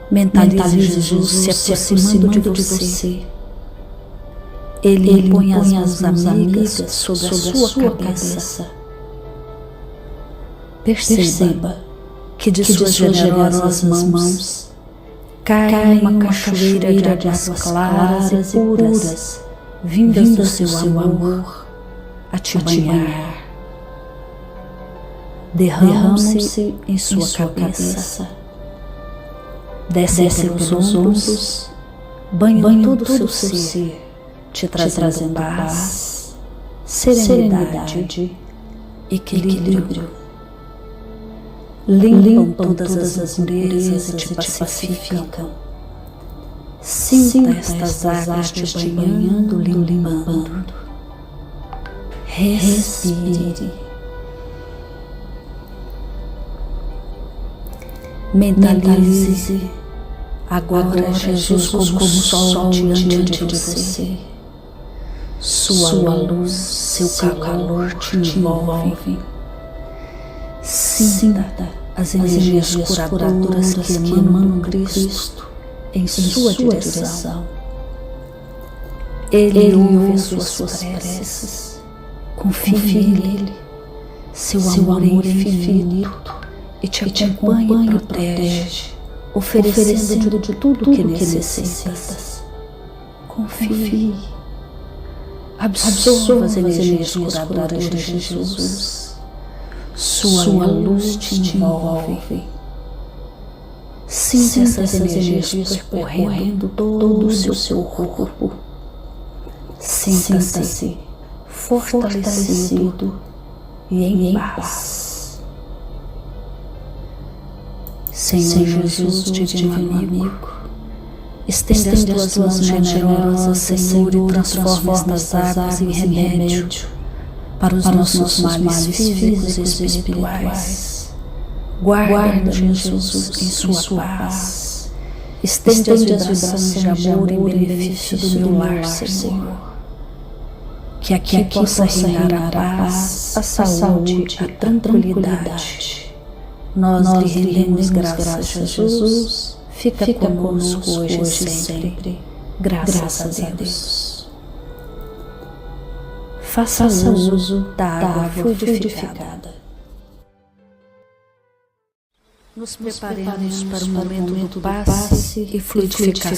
Speaker 9: Mentalize Jesus se aproximando de você. Ele impõe as mãos amigas sobre a sua cabeça. Perceba que de suas generosas mãos cai uma cachoeira de águas claras e puras, vindas do seu amor a te banhar. Derrama-se em sua cabeça, desce pelos ombros, banha todo o seu ser, te trazendo paz, serenidade, equilíbrio. Limpam todas as impurezas e te pacificam. Sinta estas águas te banhando, limpando. Respire. Mentalize agora Jesus como sol diante de você. Sua luz, seu calor te envolve. Sinta as energias curadoras que emanam Cristo em sua direção. Ele ouve as suas preces. Confie nele. Seu amor é infinito e te acompanha e protege, oferecendo de tudo o que necessitas. Confie. Absorva as energias curadoras de Jesus. Sua luz te envolve. Sinta essas energias percorrendo todo o seu corpo. Sinta-se fortalecido e em paz. Senhor Jesus, divino amigo, estende as tuas mãos generosas, Senhor, e transforma estas águas em remédio para os nossos males físicos e espirituais. Guarda-nos, Jesus, em sua paz. Estende as vibrações de amor em benefício do meu lar, Senhor. Que aqui possa reinar a paz, a saúde, a tranquilidade. Nós lhe rendemos graças, Jesus. Fica conosco hoje e sempre. Graças a Deus. Faça uso da água fluidificada. Nos preparemos para o momento do passe e fluidificação.